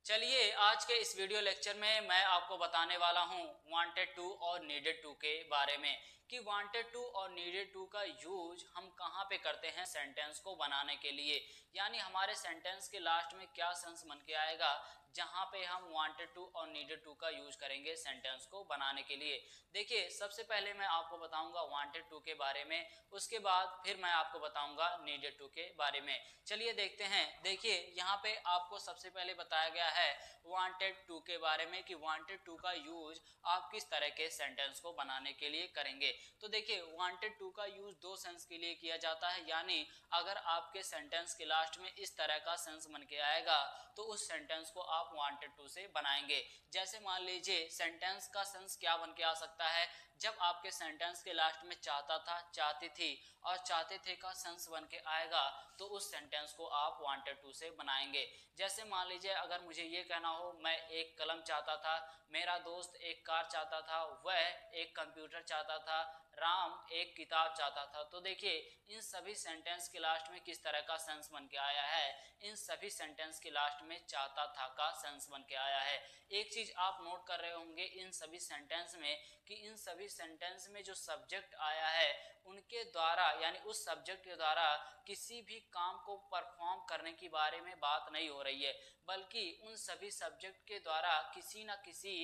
चलिए आज के इस वीडियो लेक्चर में मैं आपको बताने वाला हूँ वांटेड टू और नीडेड टू के बारे में कि वांटेड टू और नीडेड टू का यूज हम कहाँ पे करते हैं सेंटेंस को बनाने के लिए। यानी हमारे सेंटेंस के लास्ट में क्या सेंस बन के आएगा जहाँ पे हम वांटेड टू और नीडेड टू का यूज करेंगे सेंटेंस को बनाने के लिए। देखिए सबसे पहले मैं आपको बताऊंगा वांटेड टू के बारे में, उसके बाद फिर मैं आपको बताऊंगा नीडेड टू के बारे में। चलिए देखते हैं। देखिए यहाँ पे आपको सबसे पहले बताया गया है वांटेड टू के बारे में कि वांटेड टू का यूज आप किस तरह के सेंटेंस को बनाने के लिए करेंगे। तो देखिए वांटेड टू का यूज दो सेंस के लिए किया जाता है, यानी अगर आपके सेंटेंस के लास्ट में इस तरह का सेंस बन के आएगा तो उस सेंटेंस को आप वांटेड टू से बनाएंगे। जैसे मान लीजिए सेंटेंस का सेंस क्या बन के आ सकता है, जब आपके सेंटेंस के लास्ट में चाहता था, चाहती थी और चाहते थे का सेंस बन के आएगा तो उस सेंटेंस को आप वांटेड टू से बनाएंगे। जैसे मान लीजिए अगर मुझे ये कहना हो मैं एक कलम चाहता था, मेरा दोस्त एक कार चाहता था, वह एक कंप्यूटर चाहता था, राम एक किताब चाहता था। तो देखिए इन सभी सेंटेंस के लास्ट में किस तरह का सेंस बन के आया है, इन सभी सेंटेंस के लास्ट में चाहता था का सेंस बन के आया है। एक चीज आप नोट कर रहे होंगे इन सभी सेंटेंस में कि इन सभी सेंटेंस में जो सब्जेक्ट आया है उनके द्वारा यानी उस सब्जेक्ट के द्वारा किसी भी काम को परफॉर्म करने के बारे में बात नहीं हो रही है, बल्कि उन सभी सब्जेक्ट के द्वारा किसी न किसी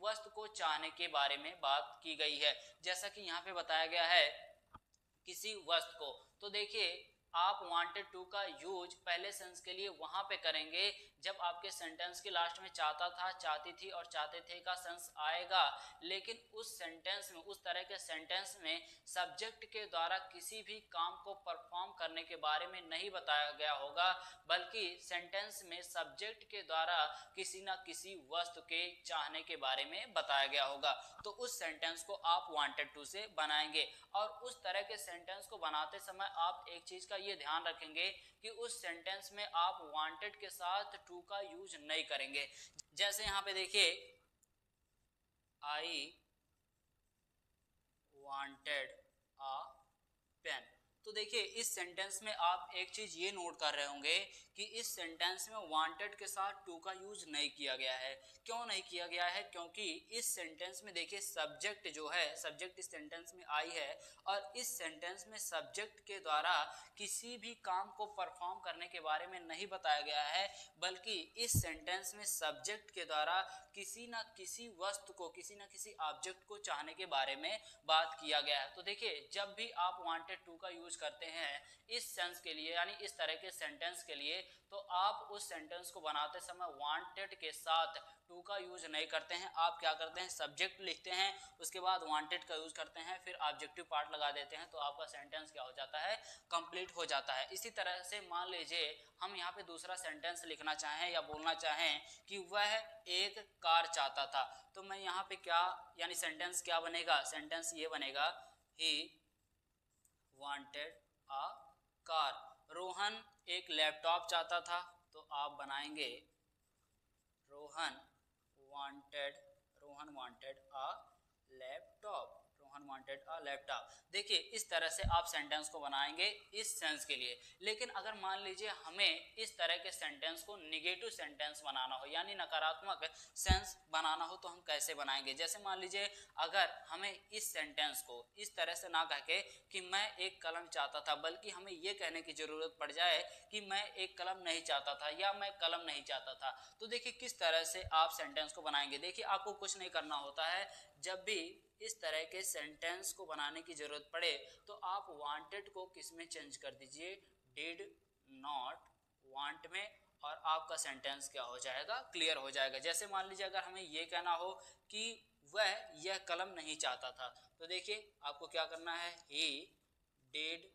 वस्तु को चाहने के बारे में बात की गई है। जैसा कि यहाँ पे बताया गया है किसी वस्तु को। तो देखिए आप वांटेड टू का यूज पहले सेंस के लिए वहां पे करेंगे जब आपके सेंटेंस के लास्ट में चाहता था, चाहती थी और चाहते थे का सेंस आएगा, लेकिन उस सेंटेंस में, उस तरह के सेंटेंस में सब्जेक्ट के द्वारा किसी भी काम को परफॉर्म करने के बारे में नहीं बताया गया होगा, बल्कि सेंटेंस में सब्जेक्ट के द्वारा किसी न किसी वस्तु के चाहने के बारे में बताया गया होगा। तो उस सेंटेंस को आप वांटेड टू से बनाएंगे। और उस तरह के सेंटेंस को बनाते समय आप एक चीज का ये ध्यान रखेंगे कि उस सेंटेंस में आप वांटेड के साथ टू का यूज नहीं करेंगे। जैसे यहाँ पे देखिए आई वांटेड अ पेन। तो देखिए इस सेंटेंस में आप एक चीज ये नोट कर रहे होंगे कि इस सेंटेंस में वांटेड के साथ टू का यूज नहीं किया गया है। क्यों नहीं किया गया है? क्योंकि इस सेंटेंस में देखिए सब्जेक्ट जो है, सब्जेक्ट इस सेंटेंस में आई है और इस सेंटेंस में सब्जेक्ट के द्वारा किसी भी काम को परफॉर्म करने के बारे में नहीं बताया गया है, बल्कि इस सेंटेंस में सब्जेक्ट के द्वारा किसी न किसी वस्तु को, किसी न किसी ऑब्जेक्ट को चाहने के बारे में बात किया गया है। तो देखिए जब भी आप वांटेड टू का यूज करते हैं इस सेंस के लिए, यानी इस तरह के सेंटेंस के लिए, तो आप उस सेंटेंस को बनाते समय वांटेड के साथ टू का यूज नहीं करते हैं। आप क्या करते हैं, सब्जेक्ट लिखते हैं, उसके बाद वांटेड का यूज करते हैं, फिर ऑब्जेक्टिव पार्ट लगा देते हैं, तो आपका सेंटेंस क्या हो जाता है, कंप्लीट हो जाता है। इसी तरह से मान लीजिए हम यहाँ पे दूसरा सेंटेंस लिखना चाहें या बोलना चाहें कि वह एक कार चाहता था, तो मैं यहाँ पे क्या, यानी सेंटेंस क्या बनेगा, सेंटेंस ये बनेगा he wanted a car. Rohan एक लैपटॉप चाहता था, तो आप बनाएंगे Rohan wanted, Rohan wanted a laptop, Rohan wanted a laptop. देखिए इस तरह से आप सेंटेंस को बनाएंगे इस सेंस के लिए। लेकिन अगर मान लीजिए हमें इस तरह के सेंटेंस को निगेटिव सेंटेंस बनाना हो, यानी नकारात्मक सेंस बनाना हो, तो हम कैसे बनाएंगे? जैसे मान लीजिए अगर हमें इस सेंटेंस को इस तरह से ना कह के कि मैं एक कलम चाहता था, बल्कि हमें ये कहने की जरूरत पड़ जाए कि मैं एक कलम नहीं चाहता था या मैं कलम नहीं चाहता था, तो देखिए किस तरह से आप सेंटेंस को बनाएंगे। देखिए आपको कुछ नहीं करना होता है, जब भी इस तरह के सेंटेंस को बनाने की जरूरत पड़े तो आप वांटेड को किस में चेंज कर दीजिए, डिड नॉट वांट में, और आपका सेंटेंस क्या हो जाएगा, क्लियर हो जाएगा। जैसे मान लीजिए अगर हमें ये कहना हो कि वह यह कलम नहीं चाहता था, तो देखिए आपको क्या करना है, he did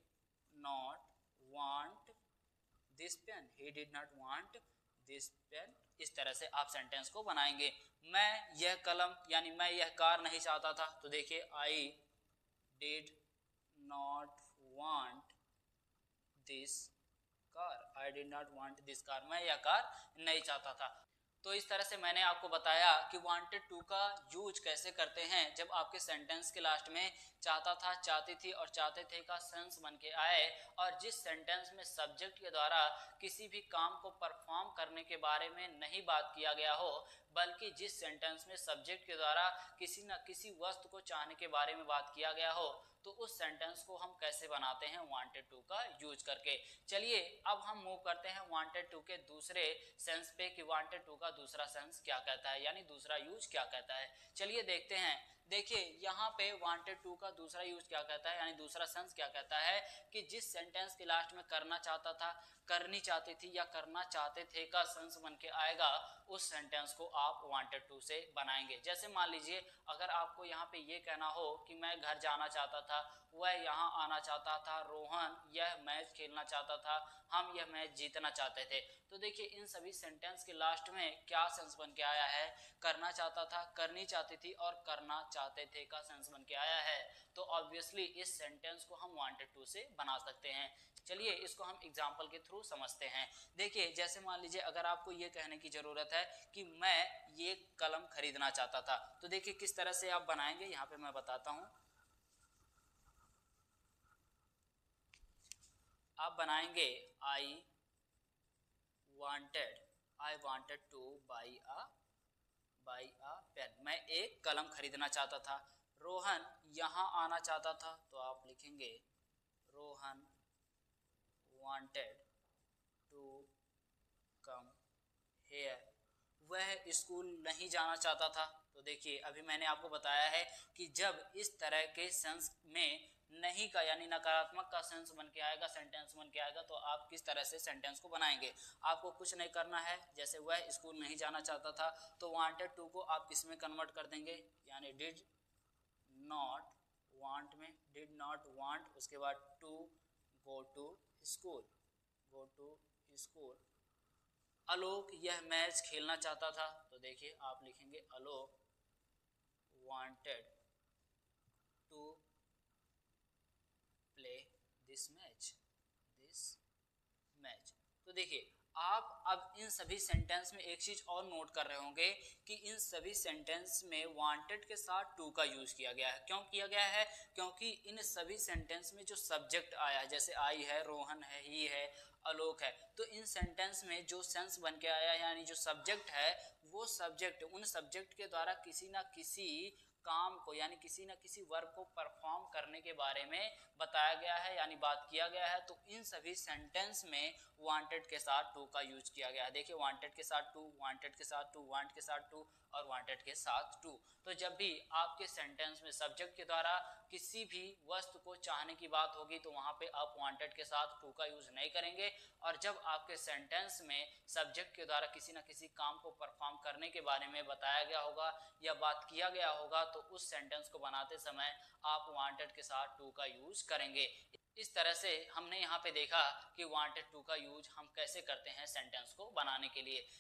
not want this pen, he did not want this pen. इस तरह से आप सेंटेंस को बनाएंगे। मैं यह कलम यानी मैं यह कार नहीं चाहता था, तो देखिए आई did not want this car, I did not want this car, मैं यह कार नहीं चाहता था। तो इस तरह से मैंने आपको बताया कि वांटेड टू का यूज कैसे करते हैं जब आपके सेंटेंस के लास्ट में चाहता था, चाहती थी और चाहते थे का सेंस बन के आए, और जिस सेंटेंस में सब्जेक्ट के द्वारा किसी भी काम को परफॉर्म करने के बारे में नहीं बात किया गया हो, बल्कि जिस सेंटेंस में सब्जेक्ट के द्वारा किसी न किसी वस्तु को चाहने के बारे में बात किया गया हो, तो उस सेंटेंस को हम कैसे बनाते हैं वांटेड टू का यूज करके। चलिए अब हम मूव करते हैं वांटेड टू के दूसरे सेंस पे कि वांटेड टू का दूसरा सेंस क्या कहता है, यानी दूसरा यूज क्या कहता है। चलिए देखते हैं। देखिए यहाँ पे वांटेड टू का दूसरा यूज क्या कहता है, यानी दूसरा सेंस क्या कहता है कि जिस सेंटेंस के लास्ट में करना चाहता था, करनी चाहती थी या करना चाहते थे का सेंस बन के आएगा, उस सेंटेंस को आप वांटेड टू से बनाएंगे। जैसे मान लीजिए अगर आपको यहाँ पे ये कहना हो कि मैं घर जाना चाहता था, वह यहाँ आना चाहता था, रोहन यह मैच खेलना चाहता था, हम यह मैच जीतना चाहते थे। तो देखिए इन सभी सेंटेंस के लास्ट में क्या सेंस बन के आया है, करना चाहता था, करनी चाहती थी और करना चाहते थे का सेंस बन के आया है। तो ऑब्वियसली इस सेंटेंस को हम वांटेड टू से बना सकते हैं। चलिए इसको हम एग्जाम्पल के थ्रू समझते हैं। देखिए जैसे मान लीजिए अगर आपको ये कहने की जरूरत है कि मैं ये कलम खरीदना चाहता था, तो देखिए किस तरह से आप बनाएंगे, यहाँ पे मैं बताता हूँ। आप बनाएंगे I wanted to buy a pen. मैं एक कलम खरीदना चाहता था। रोहन यहाँ आना चाहता था, तो आप लिखेंगे Rohan wanted to come here. वह स्कूल नहीं जाना चाहता था। तो देखिए अभी मैंने आपको बताया है कि जब इस तरह के सेंस में नहीं का यानी नकारात्मक का सेंस बन के आएगा, सेंटेंस बन के आएगा, तो आप किस तरह से सेंटेंस को बनाएंगे। आपको कुछ नहीं करना है। जैसे वह स्कूल नहीं जाना चाहता था, तो वांटेड टू को आप किस में कन्वर्ट कर देंगे, यानी डिड नॉट वांट में, डिड नॉट वांट, उसके बाद to go to school, Alok यह मैच खेलना चाहता था। तो देखिए आप लिखेंगे Alok wanted to play this match. तो देखिए आप अब इन सभी सेंटेंस में एक चीज और नोट कर रहे होंगे कि इन सभी सेंटेंस में वांटेड के साथ टू का यूज किया गया है। क्यों किया गया है, क्योंकि इन सभी सेंटेंस में जो सब्जेक्ट आया है, जैसे आई है, रोहन है, ही है, आलोक है, तो इन सेंटेंस में जो सेंस बन के आया यानी जो सब्जेक्ट है, वो सब्जेक्ट उन सब्जेक्ट के द्वारा किसी ना किसी काम को यानी किसी न किसी वर्क को परफॉर्म करने के बारे में बताया गया है यानी बात किया गया है। तो इन सभी सेंटेंस में वांटेड के साथ टू का यूज किया गया है। देखिए वांटेड के साथ टू, वांटेड के साथ टू, वांट के साथ टू और वांटेड के साथ टू। तो जब भी आपके सेंटेंस में सब्जेक्ट के द्वारा किसी भी वस्तु को चाहने की बात होगी, तो वहां पे आप वांटेड के साथ टू का यूज नहीं करेंगे। और जब आपके सेंटेंस में सब्जेक्ट के द्वारा किसी न किसी काम को परफॉर्म करने के बारे में बताया गया होगा या बात किया गया होगा, तो उस सेंटेंस को बनाते समय आप वांटेड के साथ टू का यूज करेंगे। इस तरह से हमने यहाँ पे देखा कि वांटेड टू का यूज हम कैसे करते हैं सेंटेंस को बनाने के लिए।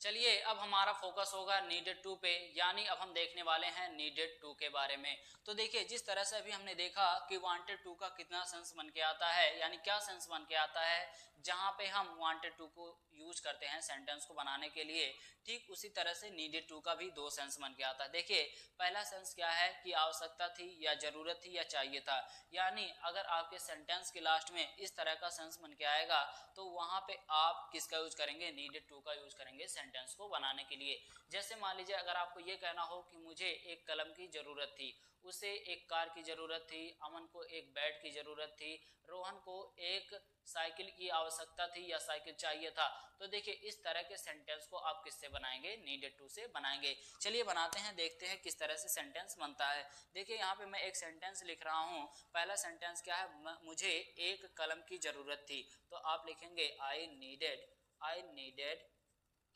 चलिए अब हमारा फोकस होगा नीडेड टू पे, यानी अब हम देखने वाले हैं नीडेड टू के बारे में। तो देखिए जिस तरह से अभी हमने देखा कि वांटेड टू का कितना सेंस बन के आता है, यानी क्या सेंस बन के आता है जहां पे हम वांटेड टू को यूज करते हैं सेंटेंस को बनाने के लिए, ठीक उसी तरह से नीडेड टू का भी दो सेंस बन के आता है। देखिए पहला सेंस क्या है कि आवश्यकता थी या जरूरत थी या चाहिए था, यानी अगर आपके सेंटेंस के लास्ट में इस तरह का सेंस बन के आएगा, तो वहां पे आप किसका यूज करेंगे, नीडेड टू का यूज करेंगे सेंटेंस को बनाने के लिए। जैसे मान लीजिए अगर आपको ये कहना हो कि मुझे एक कलम की जरूरत थी, उसे एक कार की जरूरत थी, अमन को एक बैट की जरूरत थी, रोहन को एक साइकिल की आवश्यकता थी या साइकिल चाहिए था। तो देखिए इस तरह के सेंटेंस को आप किससे बनाएंगे, नीडेड टू से बनाएंगे। चलिए बनाते हैं, देखते हैं किस तरह से सेंटेंस बनता है। देखिए यहाँ पे मैं एक सेंटेंस लिख रहा हूँ। पहला सेंटेंस क्या है, मुझे एक कलम की जरूरत थी, तो आप लिखेंगे आई नीडेड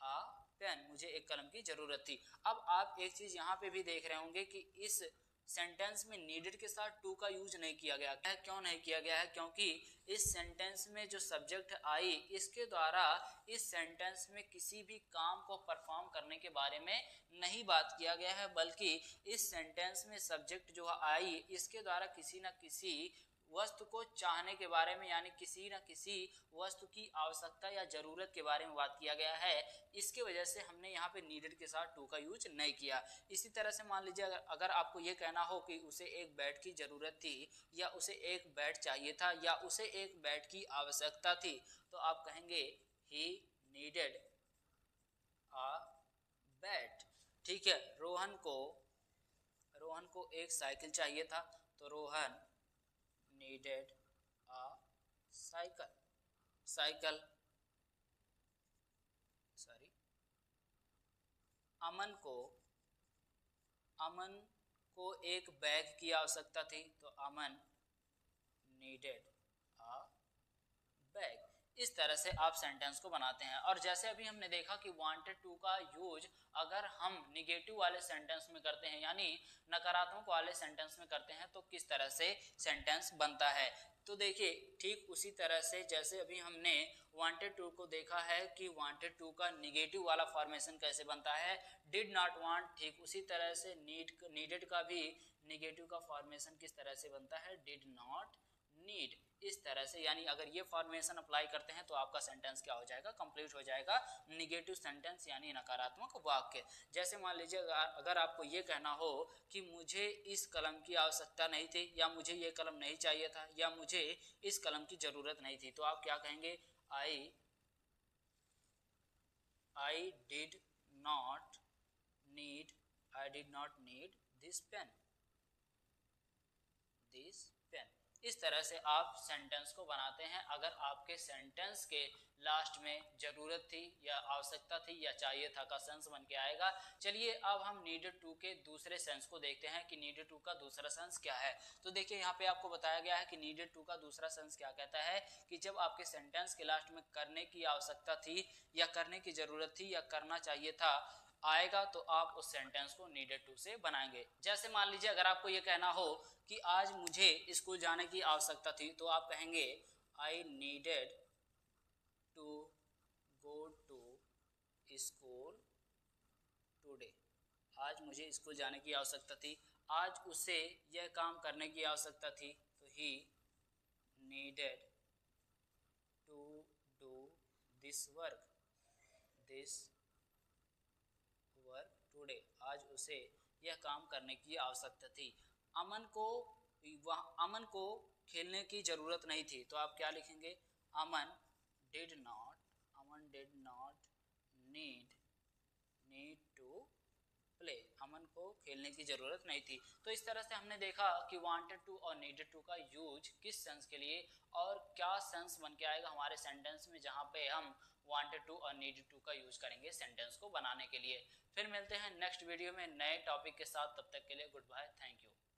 अ पेन, मुझे एक कलम की जरूरत थी। अब आप एक चीज यहाँ पे भी देख रहे होंगे कि इस सेंटेंस में नीडेड के साथ टू का यूज नहीं किया गया है। क्यों नहीं किया गया है, क्योंकि इस सेंटेंस में जो सब्जेक्ट आई, इसके द्वारा इस सेंटेंस में किसी भी काम को परफॉर्म करने के बारे में नहीं बात किया गया है, बल्कि इस सेंटेंस में सब्जेक्ट जो आई, इसके द्वारा किसी न किसी वस्तु को चाहने के बारे में, यानी किसी न किसी वस्तु की आवश्यकता या जरूरत के बारे में बात किया गया है। इसके वजह से हमने यहाँ पे नीडेड के साथ टू का यूज नहीं किया। इसी तरह से मान लीजिए अगर आपको ये कहना हो कि उसे एक बेड की जरूरत थी, या उसे एक बेड चाहिए था, या उसे एक बेड की आवश्यकता थी, तो आप कहेंगे ही नीडेड अ बेड। ठीक है, रोहन को एक साइकिल चाहिए था, तो Rohan needed a cycle. Sorry, Aman को एक बैग की आवश्यकता थी, तो अमन नीडेड अ बैग। इस तरह से आप सेंटेंस को बनाते हैं। और जैसे अभी हमने देखा कि वांटेड टू का यूज अगर हम निगेटिव वाले सेंटेंस में करते हैं, यानी नकारात्मक वाले सेंटेंस में करते हैं, तो किस तरह से सेंटेंस बनता है। तो देखिए, ठीक उसी तरह से जैसे अभी हमने वांटेड टू को देखा है कि वांटेड टू का निगेटिव वाला फॉर्मेशन कैसे बनता है, डिड नॉट वांट, ठीक उसी तरह से नीडेड का भी निगेटिव का फॉर्मेशन किस तरह से बनता है, डिड नॉट नीड। इस तरह से, यानी अगर ये फॉर्मेशन अप्लाई करते हैं तो आपका सेंटेंस क्या हो जाएगा, कंप्लीट हो जाएगा, निगेटिव सेंटेंस यानी नकारात्मक वाक्य। जैसे मान लीजिए अगर आपको ये कहना हो कि मुझे इस कलम की आवश्यकता नहीं थी, या मुझे ये कलम नहीं चाहिए था, या मुझे इस कलम की जरूरत नहीं थी, तो आप क्या कहेंगे, I did not need this pen. इस तरह से आप सेंटेंस को बनाते हैं अगर आपके सेंटेंस के लास्ट में जरूरत थी, या आवश्यकता थी, या चाहिए था का सेंस बन के आएगा। चलिए अब हम नीडेड टू के दूसरे सेंस को देखते हैं कि नीडेड टू का दूसरा सेंस क्या है। तो देखिए, यहाँ पे आपको बताया गया है कि नीडेड टू का दूसरा सेंस क्या कहता है कि जब आपके सेंटेंस के लास्ट में करने की आवश्यकता थी, या करने की जरूरत थी, या करना चाहिए था आएगा, तो आप उस सेंटेंस को नीडेड टू से बनाएंगे। जैसे मान लीजिए अगर आपको ये कहना हो कि आज मुझे स्कूल जाने की आवश्यकता थी, तो आप कहेंगे I needed to go to school today. आज मुझे स्कूल जाने की आवश्यकता थी, आज उसे यह काम करने की आवश्यकता थी, तो he needed to do this work today. आज उसे यह काम करने की आवश्यकता थी। अमन को खेलने की जरूरत नहीं थी, तो आप क्या लिखेंगे, Aman did not need to play. Aman को खेलने की जरूरत नहीं थी। तो इस तरह से हमने देखा कि वांटेड टू और नीडेड टू का यूज किस सेंस के लिए, और क्या सेंस बन के आएगा हमारे सेंटेंस में जहां पे हम वांटेड टू और नीडेड टू का यूज करेंगे सेंटेंस को बनाने के लिए। फिर मिलते हैं नेक्स्ट वीडियो में नए टॉपिक के साथ, तब तक के लिए गुड बाय, थैंक यू।